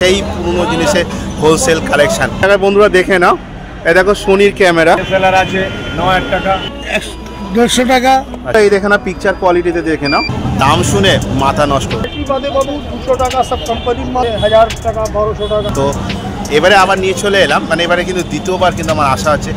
এই পুরনো জিনিসের হোলসেল কালেকশন। বন্ধুরা দেখে নাও, এই দেখো সোনির ক্যামেরা সেলার আছে 9000 টাকা 150 টাকা। এই দেখে না, পিকচার কোয়ালিটিতে দেখে নাও, দাম শুনে মাথা নষ্ট। 200 টাকা সব কোম্পানির মাল, 1000 টাকা 1200 টাকা। তো এবারে আবার নিয়ে চলে এলাম, মানে এবারে কিন্তু দ্বিতীয়বার কিন্তু আমার আশা আছে।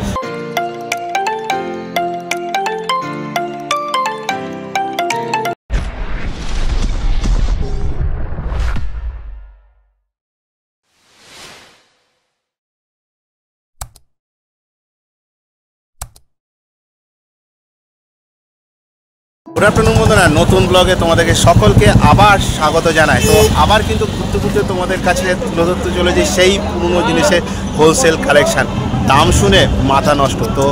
গুড আফটারনুন বন্ধুরা, নতুন ব্লগে তোমাদেরকে সকলকে আবার স্বাগত জানাই। তো আবার কিন্তু ঘুরতে ঘুরতে তোমাদের কাছে তুলে ধরতে চলেছি সেই পুরনো জিনিসের হোলসেল কালেকশান, দাম শুনে মাথা নষ্ট। তো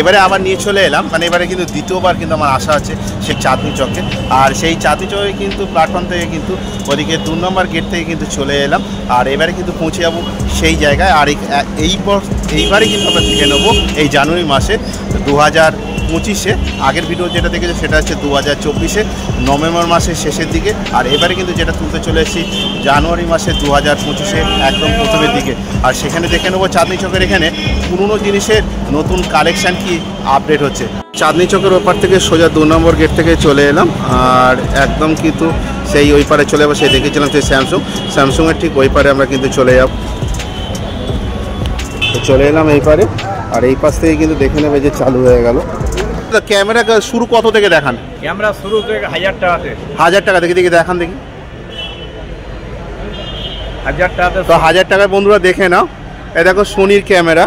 এবারে আবার নিয়ে চলে এলাম, মানে এবারে কিন্তু দ্বিতীয়বার কিন্তু আমার আশা আছে সেই চাঁদনি চকে। আর সেই চাঁদনি চকে কিন্তু প্ল্যাটফর্ম থেকে কিন্তু ওদিকে 2 নম্বর গেট থেকে কিন্তু চলে এলাম। আর এবারে কিন্তু পৌঁছে যাবো সেই জায়গায়। আর এইবারে কিন্তু আমরা দেখে নেবো এই জানুয়ারি মাসে 2025-এ। আগের ভিডিও যেটা দেখেছে সেটা হচ্ছে 2024-এ নভেম্বর মাসের শেষের দিকে। আর এবারে কিন্তু যেটা তুলতে চলে এসেছি জানুয়ারি মাসে 2025-এ একদম প্রথমের দিকে। আর সেখানে দেখে নেবো চাঁদনি চকের এখানে পুরনো জিনিসের নতুন কালেকশান কি আপডেট হচ্ছে। চাঁদনি চকের ওপার থেকে সোজা 2 নম্বর গেট থেকে চলে এলাম। আর একদম কিন্তু সেই ওই পারে চলে যাবো। সেই দেখেছিলাম সেই স্যামসুংয়ের ঠিক ওই পারে আমরা কিন্তু চলে যাব। তো চলে এলাম এই পারে। আর এই পাশ থেকে কিন্তু দেখে নেবে যে চালু হয়ে গেল। ক্যামেরা শুরু কত থেকে দেখান? ক্যামেরা শুরু থেকে 1000 টাকাতে। 1000 টাকা থেকে দেখান দেখি। 1000 টাকাতে। তো 1000 টাকায় বন্ধুরা দেখে নাও, এই দেখো সোনির ক্যামেরা,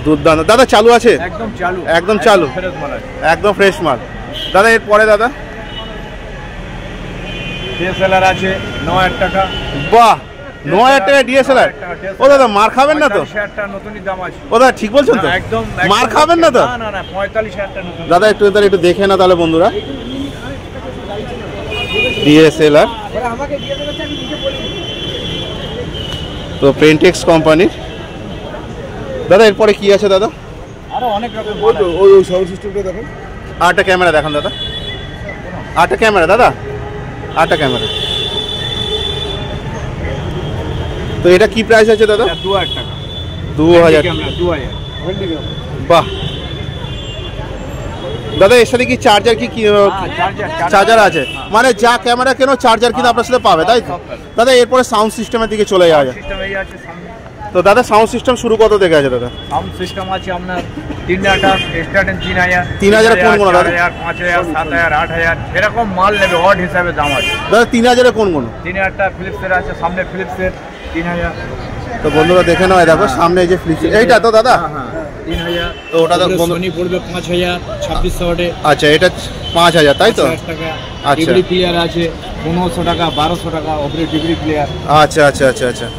দুর্দান্ত। দাদা চালু আছে? একদম চালু, একদম চালু, ফ্রেশ মাল আছে, একদম ফ্রেশ মাল। দাদা এরপরে দাদা ডিএসএলআর আছে 9000 টাকা। বাহ, 9000 টাকা ডিএসএলআর। ও দাদা মার খাবেন না তো? 45000 টাকা নতুনই দাম আছে। ও দাদা ঠিক বলছেন তো? একদম মার খাবেন না তো? না না, 45000 টাকা নতুন। দাদা একটু দেখে না তাহলে বন্ধুরা, ডিএসএলআর তো পেন্টেক্স কোম্পানির। দাদা এরপরে কি আছে দাদা? আরো অনেক রকম ওই সাউন্ড সিস্টেমটা দেখেন। আরেকটা ক্যামেরা দেখান দাদা, আরেকটা ক্যামেরা দাদা, আরেকটা ক্যামেরা। তো এটা কি প্রাইস আছে দাদা? 2000 টাকা। 2000। 2000। বাহ দাদা, এর সাথে কি চার্জার কি চার্জার আছে? মানে যা ক্যামেরা কেন চার্জার কিন্তু আপনার সাথে পাবে, তাই তো? দাদা এরপরে সাউন্ড সিস্টেমের দিকে চলে যাওয়া যায়। তো দাদা সাউন্ড সিস্টেম শুরু কত থেকে আছে দাদা? সাউন্ড সিস্টেম আছে আপনার 3000 স্টার্টিং 3000। 3000 কোন কোন দাদা? 4000, 5000, 7000, 8000 এরকম মাল নেবে, অড হিসাবে দাম আছে দাদা। 3000 কোন কোন? 3000 টা ফিলিপসের আছে, সামনে ফিলিপসের 3000। তো বন্ধুরা দেখে নাও, দেখো সামনে এই যে ফ্লিপস, এইটা তো দাদা? হ্যাঁ 3000। তো ওটা তো সোনি পড়বে 5000 2600 ওয়াটে। আচ্ছা, এটা 5000 তাই তো? 5000 টাকা। আচ্ছা, ডিগ্রি প্লেয়ার আছে 1500 টাকা 1200 টাকা ওপরে ডিগ্রি প্লেয়ার। আচ্ছা আচ্ছা আচ্ছা আচ্ছা।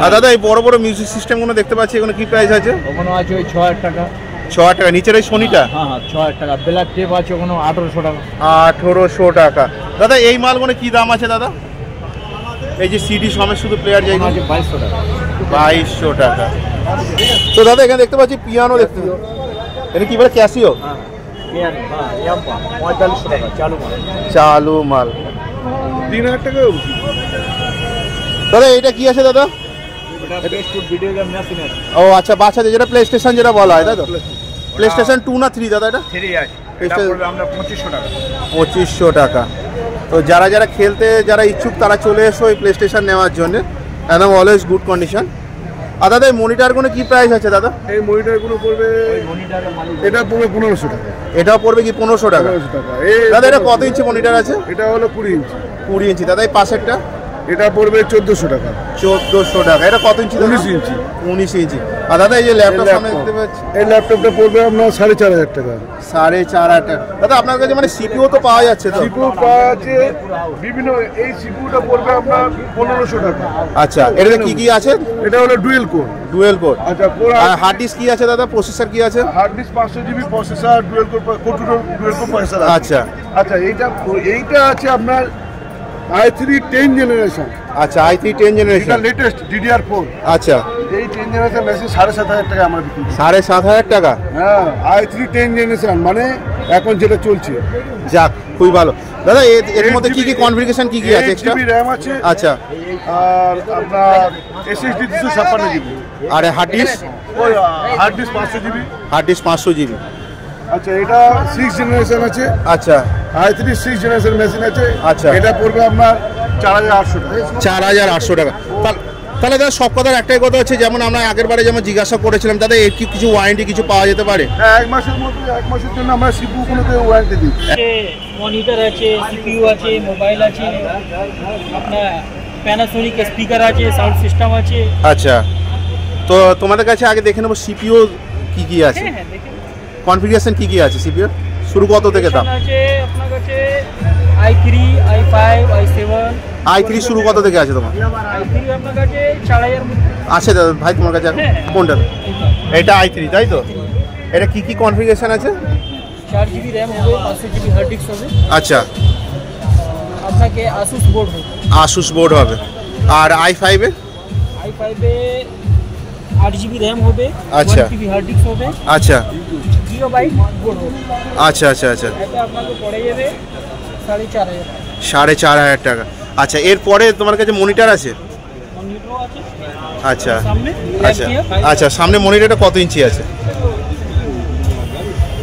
আর দাদা এই বড় বড় মিউজিক সিস্টেমগুলো দেখতে পাচ্ছি, এগুলো কি প্রাইস আছে? ওখানে আছে ওই 6000 টাকা। 6000 টাকা। নিচের এই সোনিটা? হ্যাঁ 6000 টাকা। ব্ল্যাক টেপ আছে ওখানে 1800 টাকা। 1800 টাকা। দাদা এই মালগুলো কি দাম আছে দাদা? এই যে সিডি সমেত শুধু প্লেয়ার যাই আছে 2200 টাকা। 2200 টাকা। তো দাদা এখানে দেখতে পাচ্ছি পিয়ানো, দেখতে এটা কি বলে, ক্যাসিও? হ্যাঁ ইয়াম্পা 4500 টাকা চালু মাল। চালু মাল 3000 টাকা। দাদা এটা কি আছে দাদা? এটা বেস্ট ভিডিও গেম মেশিন আছে। ও আচ্ছা, বাচ্চাদের যেটা প্লে স্টেশন যেটা বলা হয়, তাই তো? প্লে স্টেশন 2 না 3 দাদা? এটা 3 আছে। এটা পড়বে আমরা 2500 টাকা। 2500 টাকা। তো যারা খেলতে যারা ইচ্ছুক তারা চলে এসো এই প্লে স্টেশন নেওয়ার জন্য, একদম অলওয়েজ গুড কন্ডিশন। আর দাদা এই মনিটরগুলো কি প্রাইস আছে দাদা? এই মনিটরগুলো পড়বে, এটা পড়বে 1500 টাকা। এটাও পড়বে কি 1500 টাকা? 1500 টাকা। দাদা এটা কত ইঞ্চি মনিটর আছে? এটা হলো 20 ইঞ্চি। 20 ইঞ্চি। দাদা এই পাশেরটা? এটা পড়বে 1400 টাকা। 1400 টাকা। এটা কত ইঞ্চি? 19 ইঞ্চি। 19 ইঞ্চি। আর দাদা এই যে ল্যাপটপ সামনে দেখতে পাচ্ছি, এই ল্যাপটপটা পড়বে আপনার 4500 টাকা। 4500 টাকা। দাদা আপনার কাছে মানে সিপিইউ তো পাওয়া যাচ্ছে তো? সিপিইউ পাওয়া যাচ্ছে বিভিন্ন। এই সিপিইউটা পড়বে আপনার 1500 টাকা। আচ্ছা, এটাতে কি কি আছে? এটা হলো ডুয়েল কোর। Dual core. আচ্ছা, আর হার্ড ডিস্ক কি আছে দাদা? প্রসেসর কি আছে? Hard disk 500 GB processor, dual core processor. আচ্ছা আচ্ছা, এইটা আছে আপনার i3 10 জেনারেশন। আচ্ছা, i3 10 জেনারেশন, এটা লেটেস্ট DDR4। আচ্ছা, এই 10 জেনারেশন মেশিন 7500 টাকা আমরা বিক্রি করি। 7500 টাকা? হ্যাঁ, i3 10 জেনারেশন মানে এখন যেটা চলছে। যাক, খুবই ভালো দাদা। এর মধ্যে কি কি কনফিগারেশন কি কি আছে এক্সট্রা? র্যাম আছে, আচ্ছা, আর আপনার SSD 256 জিবি, আর হার্ড ডিস্ক? ওই hard disk 500 GB. Hard disk 500 GB. আচ্ছা, এটা 6 জেনারেশন আছে। আচ্ছা, i3 6 জেনারেশন মেশিন আছে। আচ্ছা, এটা পড়বে আপনার 4800 টাকা। 4800 টাকা। তাহলে দাদা সব কথার একটাই কথা হচ্ছে, যেমন আমরা আগের বারে যেমন জিজ্ঞাসা করেছিলাম দাদা, এর কি কিছু ওয়ারেন্টি কিছু পাওয়া যেতে পারে? হ্যাঁ, 1 মাসের মধ্যে, 1 মাসের জন্য আমরা সিপিইউগুলোতে ওয়ারেন্টি দিই। মনিটর আছে, সিপিইউ আছে, মোবাইল আছে, আপনার প্যানাসোনিক স্পিকার আছে, সাউন্ড সিস্টেম আছে। আচ্ছা, তো তোমাদের কাছে আগে দেখে নেবো সিপিইউ কি কি আছে, হ্যাঁ দেখেন কনফিগারেশন কি কি আছে সিপিইউ, শুরু কত থেকে দাম আছে আপনার কাছে? i3, i5, i7। i3 শুরু কত থেকে আছে তোমার? i3 আপনার কাছে 4000 আছে দাদা ভাই তোমার কাছে এখন? কোনটা? এটা i3 তাই তো? এটা কি কি কনফিগারেশন আছে? 4GB র্যাম হবে, 500GB হার্ড ডিস্ক হবে। আচ্ছা, আপনাকে আসুস বোর্ড হবে। আসুস বোর্ড হবে। আর i5 এ? i5 এ 8GB র্যাম হবে, আচ্ছা, 1TB হার্ড ডিস্ক হবে। আচ্ছা, GB বোর্ড হবে। আচ্ছা আচ্ছা আচ্ছা, এটা আপনাকে পড়ে যাবে 4500 টাকা। 4500 টাকা। আচ্ছা, এরপরে তোমার কাছে মনিটর আছে? মনিটরও আছে। আচ্ছা সামনে আচ্ছা আচ্ছা, সামনে মনিটরটা কত ইঞ্চি আছে?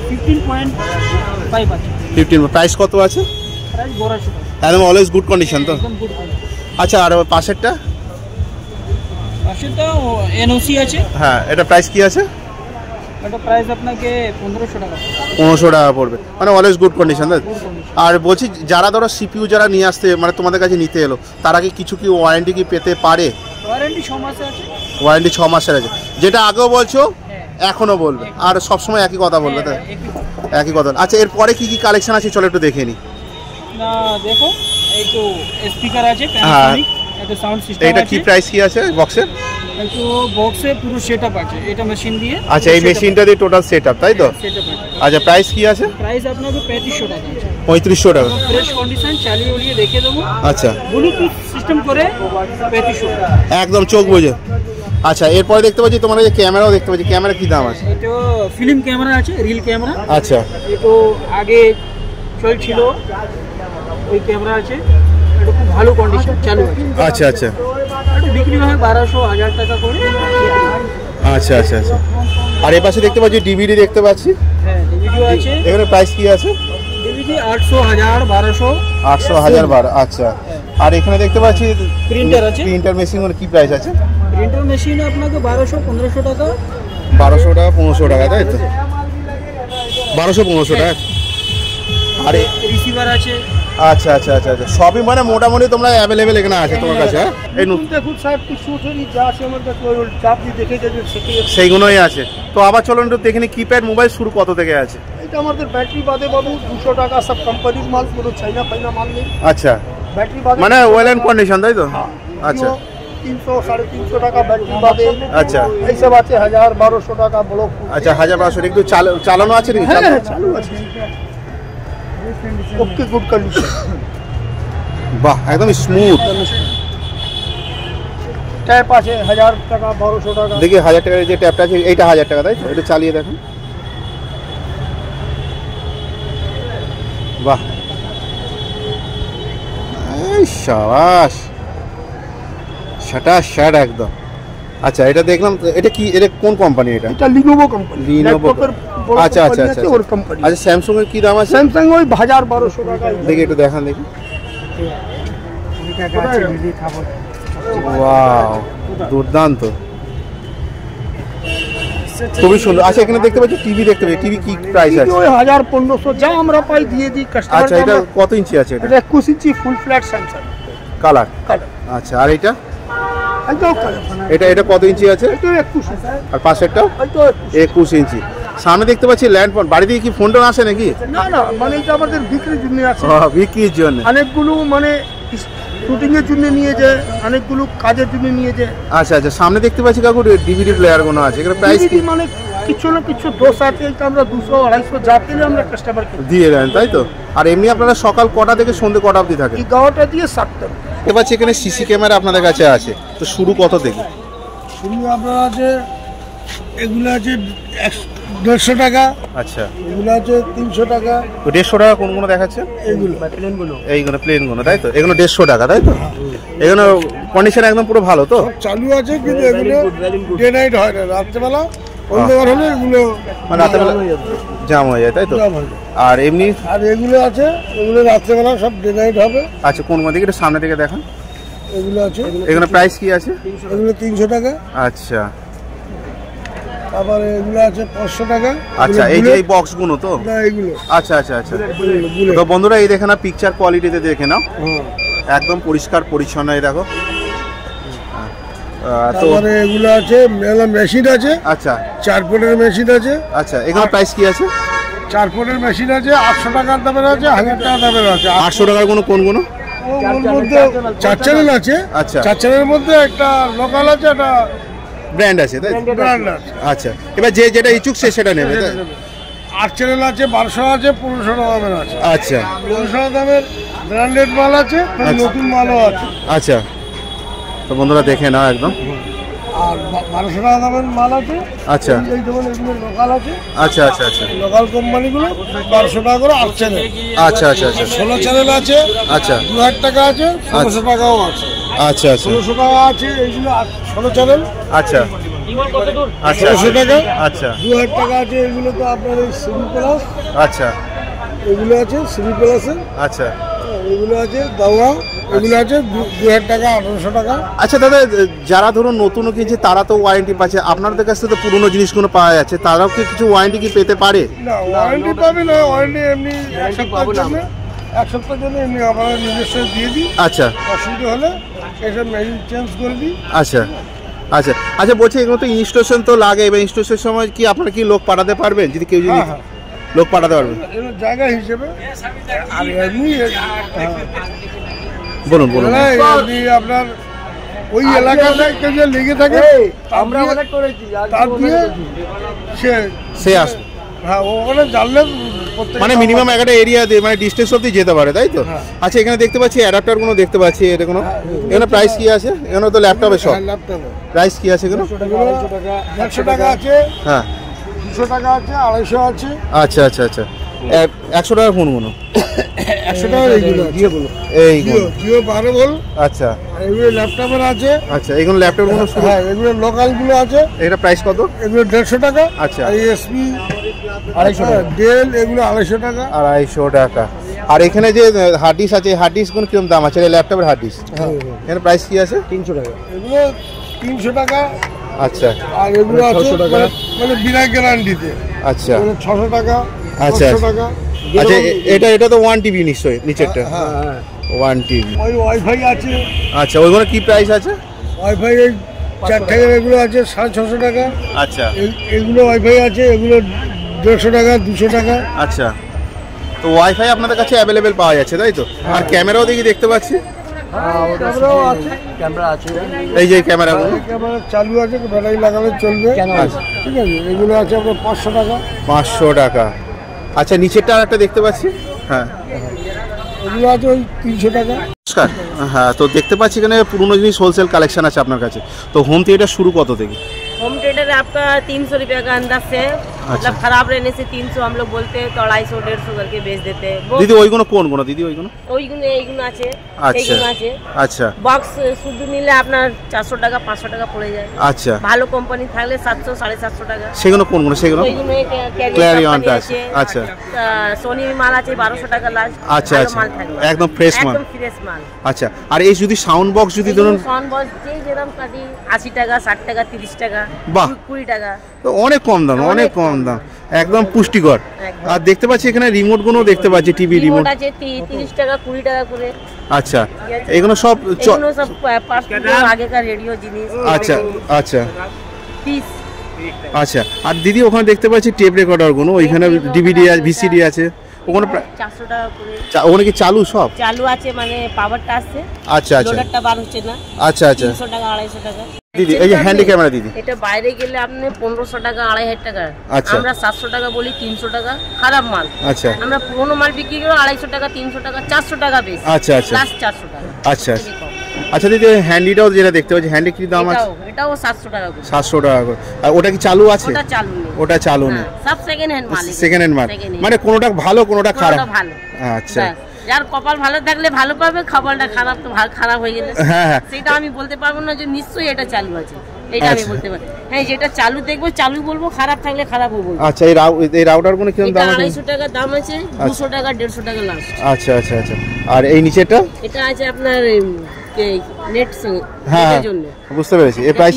15.5 আছে। 15। প্রাইস কত আছে? প্রাইস 1200 টাকা। একদম অলওয়েজ গুড কন্ডিশন তো? একদম গুড কোয়ালিটি। আচ্ছা, আর পাশেরটা? পাশে তো এনওসি আছে। হ্যাঁ, এটা প্রাইস কি আছে? এটা প্রাইস আপনাকে 1500 টাকা। 1500 টাকা পড়বে, মানে অলওয়েজ গুড কন্ডিশন তাই? আর বলছি, যারা ধরো সিপিইউ যারা নিয়ে আসতে মানে তোমাদের কাছে নিতে এলো, তারা কি কিছু কি ওয়ারেন্টি কি পেতে পারে? ওয়ারেন্টি 6 মাসে আছে। ওয়ারেন্টি 6 মাসের আছে, যেটা আগেও বলছো হ্যাঁ। এখনো বলবে, আর সবসময় একই কথা বলবে তাই? একই কথা। আচ্ছা, এরপরে কি কি কালেকশন আছে চলো একটু দেখে নিই। না দেখো, এই তো স্পিকার আছে, প্যানাসোনিক, এটা সাউন্ড সিস্টেম আছে। এটা কি প্রাইস কি আছে বক্সের? এই তো বক্সে পুরো সেটআপ আছে, এটা মেশিন দিয়ে। আচ্ছা, এই মেশিনটা দিয়ে টোটাল সেটআপ তাই তো? সেটআপ আছে। আচ্ছা, প্রাইস কি আছে? প্রাইস আপনাকে 3500 টাকা আছে। 3500 টাকা। ফ্রেশ কন্ডিশন চালিয়ে উলিয়ে দেখে দেবো। আচ্ছা, ব্লুটুথ সিস্টেম করে 3500 টাকা। একদম চোখ বুঝে। আচ্ছা, এরপরে দেখতে পাচ্ছি তোমার যে ক্যামেরাও দেখতে পাচ্ছি, ক্যামেরা কি দাম আছে? এই তো ফিল্ম ক্যামেরা আছে, রিল ক্যামেরা। আচ্ছা, এই তো আগে চলছিল ওই ক্যামেরা আছে, এটা খুব ভালো কন্ডিশন চালু আছে। আচ্ছা আচ্ছা, এটা বিক্রি হয় 1200-1000 টাকা করে। আচ্ছা আচ্ছা আচ্ছা। আর এ পাশে দেখতে পাচ্ছি ডিভিডি দেখতে পাচ্ছি। হ্যাঁ, ডিভিডিও আছে। এখানে প্রাইস কি আছে? ডিভিডি 800, 1000, 1200। 800, 1000, 12। আচ্ছা, আর এখানে দেখতে পাচ্ছি প্রিন্টার আছে। প্রিন্টার মেশিন কি প্রাইস আছে? প্রিন্টার মেশিন আপনাকে 1200-1500 টাকা। 1200 টাকা, 1500 টাকা তাই তো? 1200-1500 টাকা। আরে রিসিভার আছে। আচ্ছা আচ্ছা আচ্ছা আচ্ছা, সবই মানে মোটামুটি তোমরা অ্যাভেলেবেল এখানে আছে তোমার কাছে? হ্যাঁ, এই দেখুন সাহেব, কিছু ওঠেনি, যা আছে আমার কাছে ওই চাপ দিয়ে দেখে যাবে, সেইগুলোই আছে। তো আবার চলো একটু দেখে নি, কিপ্যাড মোবাইল শুরু কত থেকে আছে? এটা আমাদের ব্যাটারি বাদে বাবু 200 টাকা, সব কোম্পানির মাল, পুরো চাইনা ফাইনা মাল নেই। আচ্ছা, ব্যাটারি বাদে মানে ওয়েল এন্ড কন্ডিশন তাই তো? আচ্ছা, 300, 350 টাকা ব্যাটারি বাদে। আচ্ছা, এইসব আছে 1000-1200 টাকা ব্লক। আচ্ছা, 1000-1200 একটু চালানো আছে নাকি? হ্যাঁ, চালু আছে, ওকে, গুড কন্ডিশন। বাহ, একদম স্মুথ। ট্যাপ আছে 1000 টাকা, 1200 টাকা। দেখি 1000 টাকার যে ট্যাপটা আছে এইটা 1000 টাকা তাই তো? এটা চালিয়ে দেখুন। বাহ, এই শাবাশ, শাট একদম। আচ্ছা, এটা দেখলাম, এটা কি, এটা কোন কোম্পানি? এটা এটা লিনোভো কোম্পানি। লিনোভো। আচ্ছা আচ্ছা আচ্ছা ওর কোম্পানি। আচ্ছা, স্যামসাং এর কি দাম আছে? স্যামসাং ওই 1000-1200 টাকা। দেখি একটু দেখান দেখি। ওয়াও, দুর্দান্ত, খুবই সুন্দর। আচ্ছা, এখানে দেখতে পাচ্ছি টিভি দেখতে পাচ্ছি, টিভি কি প্রাইস আছে? ওই 1000-1500 যা আমরা পাই দিয়ে দিই কাস্টমার। আচ্ছা, এটা কত ইঞ্চি আছে? এটা এটা 21 inch full flat Samsung colour. Colour. আচ্ছা, আর এটা এটাও কালার। এটা কত ইঞ্চি আছে? এটা 21। আর পাশেরটাও এটা 21 ইঞ্চি। সামনে দেখতে পাচ্ছি ল্যান্ড ফোন, বাড়ি থেকে কি ফোন টোন আসে নাকি? না না, মানে এটা আমাদের বিক্রির জন্য আছে। বিক্রির জন্য অনেকগুলো মানে শুটিং এর জন্য নিয়ে যায়, অনেকগুলো কাজের জন্য নিয়ে যায়। আচ্ছা আচ্ছা, সামনে দেখতে পাচ্ছি কাকু ডিভিডি প্লেয়ার কোনো আছে, এখানে প্রাইস কি? মানে কিছু না কিছু দোষ আছে, এটা আমরা 200-250 যা পেলে আমরা কাস্টমারকে দিয়ে দেন তাই তো? আর এমনি আপনারা সকাল কটা থেকে সন্ধ্যে কটা অবধি থাকে? 11টা দিয়ে 7টা। এবার এখানে সিসি ক্যামেরা আপনাদের কাছে আছে, তো শুরু কত থেকে? শুরু আপনাদের এগুলো আছে 150 টাকা, আচ্ছা, এগুলো আছে 300 টাকা। তো 150 টাকা কোনগুলো দেখাচ্ছে? এইগুলো এইগুলো প্লেনগুলো, তাই তো? এগুলো 150 টাকা, তাই তো? এগুলো কন্ডিশন একদম পুরো ভালো তো? সব চালু আছে, কিন্তু এগুলো ডে নাইট হয় না, রাত্রেবেলা অন্ধকার হলে এগুলো মানে রাত্রেবেলা জাম হয়ে যায়, তাই তো? জাম হয়ে যায়। আর এমনি আর এগুলো আছে, এগুলো রাত্রেবেলা সব ডে নাইট হবে। আচ্ছা, কোন দিকে একটু সামনে থেকে দেখান। এগুলো আছে, এগুলো প্রাইস কি আছে? এগুলো 300 টাকা। আচ্ছা তারপরে এগুলো আছে 500 টাকা। আচ্ছা, এই যে এই বক্সগুলো তো? না, এগুলো আচ্ছা আচ্ছা আচ্ছা। তো বন্ধুরা এই দেখে না, পিকচার কোয়ালিটিতে দেখে নাও, একদম পরিষ্কার পরিচ্ছন্ন। এই দেখো। তো তারপরে এগুলো আছে, মেলা মেশিন আছে। আচ্ছা 4 ফুটের মেশিন আছে। আচ্ছা, এগুলো প্রাইস কি আছে? 4 ফুটের মেশিন আছে, 800 টাকার দামের আছে, 1000 টাকা দামের আছে। 800 টাকার কোনগুলো? ওর মধ্যে 4 চ্যানেল আছে। আচ্ছা। 4 চ্যানেলের মধ্যে একটা লোকাল আছে, একটা ব্র্যান্ড আছে, তাই? ব্র্যান্ড আছে। আচ্ছা, এবার যে যেটা ইচ্ছুক সে সেটা নেবে, তাই? 8 চ্যানেল আছে, 1200 আছে, 1500 টাকা দামের আছে। আচ্ছা 1500 টাকা দামের ব্র্যান্ডেড মাল আছে, নতুন মালও আছে। আচ্ছা, তো বন্ধুরা দেখে নাও একদম। আর 1200 টাকা দামের মাল আছে। আচ্ছা এই যেমন এগুলো লোকাল আছে, আচ্ছা আচ্ছা আচ্ছা লোকাল কোম্পানিগুলো 1200 টাকা করে 8 চ্যানেল। আচ্ছা আচ্ছা আচ্ছা 16 চ্যানেল আছে, আচ্ছা 2000 টাকা আছে, 1600 টাকাও আছে। আচ্ছা আচ্ছা 1600 টাকা আছে, এইগুলো 16 চ্যানেল, আচ্ছা 1600 টাকা। আচ্ছা 2000 টাকা আছে, এগুলো তো আপনার এই সিবি প্লাস, আচ্ছা এগুলো আছে সিবি প্লাসের, আচ্ছা এগুলো আছে দাওয়া, এগুলো আছে 2000 টাকা, 1800 টাকা। আচ্ছা দাদা, যারা ধরুন নতুন কিনছে তারা তো ওয়ারেন্টি পাচ্ছে, আপনাদের কাছ থেকে তো পুরোনো জিনিসগুলো পাওয়া যাচ্ছে, তারাও কি কিছু ওয়ারেন্টি কি পেতে পারে? না, ওয়ারেন্টি পাবে না, ওয়ারেন্টি এমনি 1 সপ্তাহের জন্য, 1 সপ্তাহের জন্য এমনি আমরা নিজস্ব দিয়ে দিই। আচ্ছা অসুবিধা হলে এসব মেশিন চেঞ্জ করে দিই। আচ্ছা আচ্ছা আচ্ছা, বলছি এগুলো তো ইনস্টলেশন তো লাগে, এবার ইনস্টলেশনের সময় কি আপনারা কি লোক পাঠাতে পারবেন? যদি কেউ যদি হ্যাঁ। লোক পাঠাতে পারবেন? এগুলো জায়গা হিসেবে। আর এমনি বলুন বলুন। এমনি আপনার ওই এলাকাতে কেউ যে লেগে থাকে, আমরা অনেক করেছি, তার দিয়ে সে আসবে, হ্যাঁ, ওখানে জানলে মানে মিনিমাম একটা এরিয়া দিয়ে, মানে ডিস্টেন্স অবধি যেতে পারে, তাই তো? হ্যাঁ। আচ্ছা, এখানে দেখতে পাচ্ছি অ্যাডাপ্টারগুলো দেখতে পাচ্ছি, এটা কোনো এখানে প্রাইস কি আছে? এখানে তো ল্যাপটপে সব ল্যাপটপে প্রাইস কি আছে এগুলো? 150 টাকা আছে, হ্যাঁ 200 টাকা আছে, 250 আছে। আচ্ছা আচ্ছা আচ্ছা, 100 টাকার ফোনগুলো? 100 টাকা এইগুলো এইগুলো জিও 12 ভোল্ট। আচ্ছা এগুলো ল্যাপটপের আছে। আচ্ছা, এগুলো ল্যাপটপগুলো শুরু? হ্যাঁ, এগুলো লোকালগুলো আছে। এটা প্রাইস কত? এগুলো 150 টাকা। আচ্ছা। আর এসপি 250 টাকা, ডেল এগুলো 250 টাকা। 250 টাকা। আর এখানে যে হার্ড ডিস্ক আছে, হার্ড ডিস্কগুলো কিরকম দাম আছে? ল্যাপটপের হার্ড ডিস্ক এখানে প্রাইস কি আছে? 300 টাকা। এগুলো 300 টাকা। আচ্ছা আর এগুলো আছে মানে বিনা গ্যারান্টিতে। আচ্ছা 600 টাকা, আচ্ছা 500 টাকা। আচ্ছা, এটা তো 1 টিবি নিশ্চয়ই নিচেরটা? হ্যাঁ, 1 টিবি। ওই ওয়াইফাই আছে। আচ্ছা, ওইগুলো কি প্রাইস আছে? ওয়াইফাই এই 4 টাকার এগুলো আছে 650 টাকা। আচ্ছা এগুলো ওয়াইফাই আছে, এগুলো 150 টাকা, 200 টাকা। আচ্ছা, তো ওয়াইফাই আপনাদের কাছে অ্যাভেলেবেল পাওয়া যাচ্ছে, তাই তো? আর ক্যামেরাও দেখতে পাচ্ছি, ক্যামেরাও আছে, ক্যামেরা আছে। এই যে ক্যামেরাগুলো ক্যামেরা চালু আছে, ব্যাটারি লাগালে চলবে। আচ্ছা। ঠিক আছে, এগুলো আছে আপনার 500 টাকা। 500 টাকা। আচ্ছা, নিচেরটা আর একটা দেখতে পাচ্ছি, হ্যাঁ এগুলো আছে ওই 300 টাকা। নমস্কার। হ্যাঁ, তো দেখতে পাচ্ছি এখানে পুরোনো জিনিস হোলসেল কালেকশন আছে আপনার কাছে। তো হোম থিएटर शुरू কত থেকে? होम थिएटर आपका 300 रुपये का अंदाज से, मतलब खराब रहने से 300 हम लोग बोलते हैं, तो 250 150 करके बेच देते हैं। দিদি ওইগুলো কোনগুলো দিদি? ওইগুলো এইগুলো আছে, আচ্ছা এইগুলো আছে। আচ্ছা বক্স শুধু নিলে আপনার 400 টাকা 500 টাকা পড়ে যায়। আচ্ছা, ভালো কোম্পানি থাকলে 700 750 টাকা। সেগুলো কোনগুলো? সেগুলো ওইগুলো ক্ল্যারিয়নটা আছে। আচ্ছা সোনি মাল আছে 1200 টাকা লাস্ট। আচ্ছা আচ্ছা, মাল থাকবে একদম ফ্রেশ মাল। একদম ফ্রেশ মাল। আচ্ছা, আর এই যদি সাউন্ড বক্স যদি ধরুন সাউন্ড বক্স যেরকম কাটি 80 টাকা 60 টাকা 30 টাকা, বাহ। 20 টাকা। তো অনেক কম দাম, অনেক কম দাম, একদম পুষ্টিকর। একদম। আর দেখতে পাচ্ছি এখানে রিমোটগুলো দেখতে পাচ্ছি, টিভি রিমোট। রিমোট আছে 30 টাকা 20 টাকা করে। আচ্ছা, এগুলো সব এগুলো সব 5 আগেকার রেডিও জিনিস। আচ্ছা আচ্ছা পিস। আচ্ছা, আর দিদি ওখানে দেখতে পাচ্ছি টেপ রেকর্ডারগুলো, ওইখানে ডিভিডি আছে, ভিসিডি আছে, ওখানে 400 টাকা করে। ওখানে কি চালু সব? চালু আছে, মানে পাওয়ারটা আছে। আচ্ছা আচ্ছা লোডারটা বার হচ্ছে না। আচ্ছা আচ্ছা 300 টাকা 250 টাকা। দিদি এই যে হ্যান্ডি ক্যামেরা দিদি, এটা বাইরে গেলে আপনি 1500 টাকা 2500 টাকা। আচ্ছা। আমরা 700 টাকা বলি, 300 টাকা খারাপ মাল। আচ্ছা আমরা পুরোনো মাল বিক্রি করে 250 টাকা 300 টাকা 400 টাকা বেশি। আচ্ছা আচ্ছা প্লাস 400 টাকা। আচ্ছা বেশি কম। আচ্ছা দিদি হ্যান্ডিটাও যেটা দেখতে পাচ্ছি, হ্যান্ডি কি দাম আছে? এটাও 700 টাকা করে। 700 টাকা করে। আর ওটা কি চালু আছে? ওটা চালু নেই। ওটা চালু নেই, সব সেকেন্ড হ্যান্ড মাল। সেকেন্ড হ্যান্ড মাল, মানে কোনোটা ভালো কোনোটা খারাপ। ভালো। আচ্ছা, যার কপাল ভালো থাকলে ভালো পাবে, কপালটা খারাপ তো খারাপ হয়ে গেলে হ্যাঁ সেটা আমি বলতে পারবো না যে নিশ্চয়ই এটা চালু আছে, এটা আমি বলতে পারি। হ্যাঁ, যেটা চালু দেখবো চালু বলবো, খারাপ থাকলে খারাপও বলবো। আচ্ছা, এই রাউটার গুলো কিরকম দাম আছে? 250 টাকা দাম আছে, 200 টাকা 150 টাকা লাস্ট। আচ্ছা আচ্ছা আচ্ছা। আর এই নিচেটা? এটা আছে আপনার নেট হ্যাঁ জন্য। বুঝতে পেরেছি। এর প্রাইস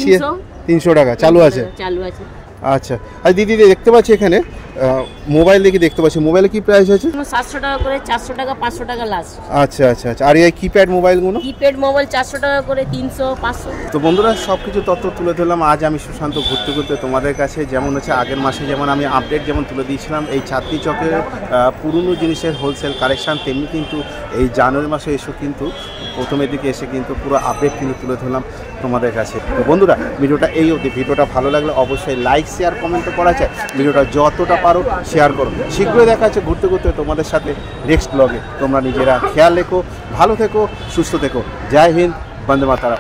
300 টাকা চালু আছে। চালু আছে। আচ্ছা, আর দিদি দেখতে পাচ্ছি এখানে মোবাইল দেখতে পাচ্ছি, মোবাইলে কি প্রাইস আছে? 700 টাকা করে, 400 টাকা, 500 টাকা লাস্ট। আচ্ছা আচ্ছা আচ্ছা। আর এই কিপ্যাড মোবাইলগুলো? কিপ্যাড মোবাইল 400 টাকা করে, 300, 500। তো বন্ধুরা সব কিছু তথ্য তুলে ধরলাম আজ আমি সুশান্ত ঘুরতে ঘুরতে তোমাদের কাছে। যেমন হচ্ছে আগের মাসে যেমন আমি আপডেট যেমন তুলে দিয়েছিলাম এই চাঁদনি চকের পুরনো জিনিসের হোলসেল কালেকশান, তেমনি কিন্তু এই জানুয়ারি মাসে এসে কিন্তু প্রথমের দিকে এসে কিন্তু পুরো আপডেট কিন্তু তুলে ধরলাম তোমাদের কাছে। তো বন্ধুরা ভিডিওটা এই অবধি। ভিডিওটা ভালো লাগলে অবশ্যই লাইক শেয়ার কমেন্ট তো করা চাই, ভিডিওটা যতটা পারো শেয়ার করো। শীঘ্রই দেখা যাচ্ছে ঘুরতে ঘুরতে তোমাদের সাথে নেক্সট ব্লগে। তোমরা নিজেরা খেয়াল রেখো, ভালো থেকো, সুস্থ থেকো। জয় হিন্দ, বন্দে মাতরম।